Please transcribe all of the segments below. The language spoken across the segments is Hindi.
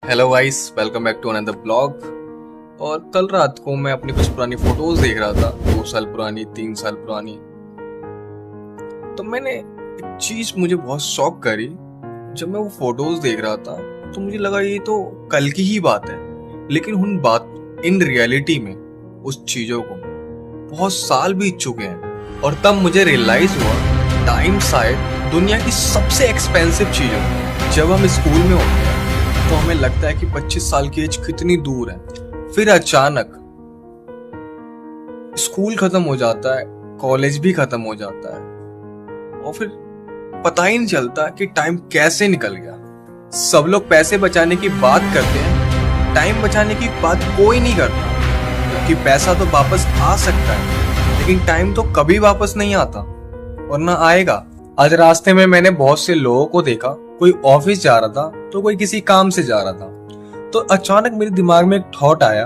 Hello guys, welcome back to another blog. और कल रात को मैं अपनी कुछ पुरानी फोटोज देख रहा था, 2 साल पुरानी, 3 साल पुरानी। तो मैंने एक चीज मुझे बहुत शॉक करी। जब मैं वो फोटोज देख रहा था तो मुझे लगा ये तो कल की ही बात है, लेकिन उन बात इन रियलिटी में उस चीजों को बहुत साल बीत चुके हैं। और तब मुझे रियलाइज हुआ टाइम शायद दुनिया की सबसे एक्सपेंसिव चीज है। जब हम स्कूल में होते हैं तो हमें लगता है कि 25 साल की एज कितनी दूर है, फिर अचानक स्कूल खत्म हो जाता है, कॉलेज भी खत्म हो जाता है, और फिर पता ही नहीं चलता कि टाइम कैसे निकल गया। सब लोग पैसे बचाने की बात करते हैं, टाइम बचाने की बात कोई नहीं करता, क्योंकि पैसा तो वापस आ सकता है लेकिन टाइम तो कभी वापस नहीं आता और ना आएगा। आज रास्ते में मैंने बहुत से लोगों को देखा, कोई ऑफिस जा रहा था तो कोई किसी काम से जा रहा था। तो अचानक मेरे दिमाग में एक थॉट आया,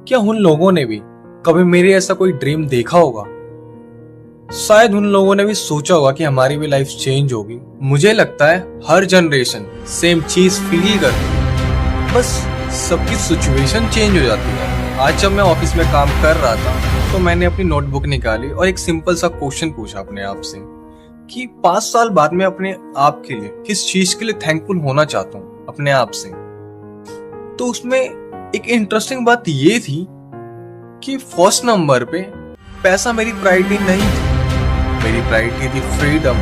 क्या उन लोगों ने भी कभी मेरे ऐसा कोई ड्रीम देखा होगा? शायद उन लोगों ने भी सोचा होगा कि हमारी भी लाइफ चेंज होगी। मुझे लगता है हर जनरेशन सेम चीज फील करती है, बस सबकी सिचुएशन चेंज हो जाती है। आज जब मैं ऑफिस में काम कर रहा था तो मैंने अपनी नोटबुक निकाली और एक सिंपल सा क्वेश्चन पूछा अपने आप से कि 5 साल बाद मैं अपने आप के लिए किस चीज के लिए थैंकफुल होना चाहता हूँ अपने आप से। तो उसमें एक इंटरेस्टिंग बात ये थी कि फर्स्ट नंबर पे पैसा मेरी प्रायोरिटी नहीं थी। मेरी प्रायोरिटी थी फ्रीडम,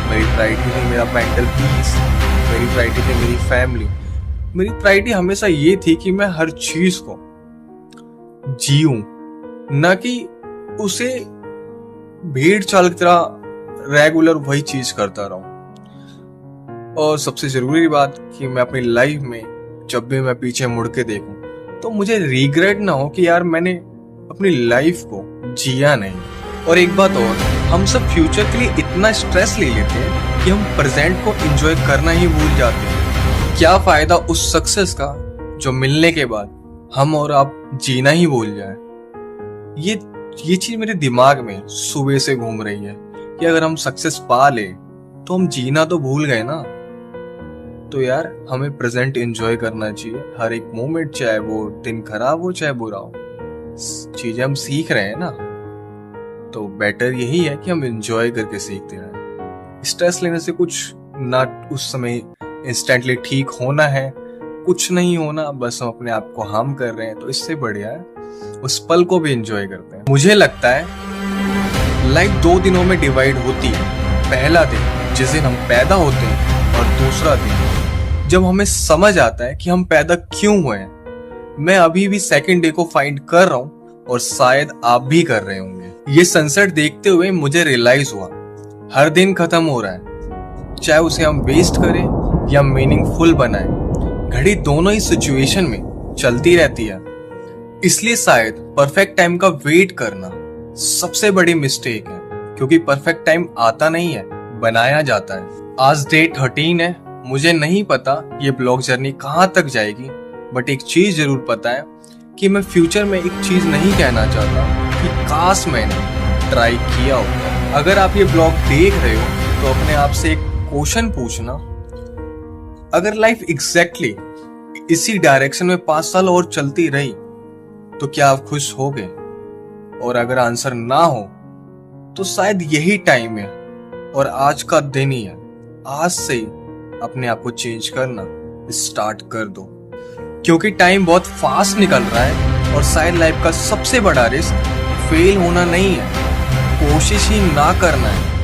मेरी प्रायोरिटी थी मेरा मेंटल पीस, मेरी प्रायोरिटी थी मेरी फैमिली। मेरी प्रायोरिटी हमेशा ये थी कि मैं हर चीज को जीऊं, न कि उसे भेड़ चाल की तरह रेगुलर वही चीज करता रहूं। और सबसे जरूरी बात कि मैं अपनी लाइफ में जब भी मैं पीछे मुड़ के देखूं तो मुझे रिग्रेट ना हो कि यार मैंने अपनी लाइफ को जिया नहीं। और एक बात और, हम सब फ्यूचर के लिए इतना स्ट्रेस ले लेते हैं कि हम प्रेजेंट को एंजॉय करना ही भूल जाते हैं। क्या फायदा उस सक्सेस का जो मिलने के बाद हम और आप जीना ही भूल जाए। ये चीज मेरे दिमाग में सुबह से घूम रही है कि अगर हम सक्सेस पा ले तो हम जीना तो भूल गए ना। तो यार हमें प्रेजेंट एंजॉय करना चाहिए, हर एक मोमेंट, चाहे वो दिन खराब हो चाहे बुरा हो। चीजें हम सीख रहे हैं ना, तो बेटर यही है कि हम एंजॉय करके सीखते रहें। स्ट्रेस लेने से कुछ ना उस समय इंस्टेंटली ठीक होना है, कुछ नहीं होना, बस हम अपने आप को हार्म कर रहे हैं। तो इससे बढ़िया है उस पल को भी एंजॉय करते हैं। मुझे लगता है लाइफ 2 दिनों में डिवाइड होती है। पहला दिन जिस दिन हम पैदा होते हैं, और दूसरा दिन जब हमें समझ आता है कि हम पैदा क्यों हुए हैं। मैं अभी भी सेकंड डे को फाइंड कर रहा हूँ और शायद आप भी कर रहे होंगे। ये सनसेट देखते हुए मुझे रियलाइज हुआ हर दिन खत्म हो रहा है, चाहे उसे हम वेस्ट करें या मीनिंगफुल बनाएं। घड़ी दोनों ही सिचुएशन में चलती रहती है, इसलिए शायद परफेक्ट टाइम का वेट करना सबसे बड़ी मिस्टेक है, क्योंकि परफेक्ट टाइम आता नहीं है, बनाया जाता है। आज डे 13 है। मुझे नहीं पता ये ब्लॉग जर्नी कहाँ तक जाएगी, बट एक चीज जरूर पता है कि मैं फ्यूचर में एक चीज नहीं कहना चाहता कि काश मैंने ट्राई किया हो। अगर आप ये ब्लॉग देख रहे हो तो अपने आप से एक क्वेश्चन पूछना, अगर लाइफ एग्जैक्टली इसी डायरेक्शन में 5 साल और चलती रही तो क्या आप खुश होगे? और अगर आंसर ना हो तो शायद यही टाइम है और आज का दिन ही है। आज से ही अपने आप को चेंज करना स्टार्ट कर दो, क्योंकि टाइम बहुत फास्ट निकल रहा है। और शायद लाइफ का सबसे बड़ा रिस्क फेल होना नहीं है, कोशिश ही ना करना है।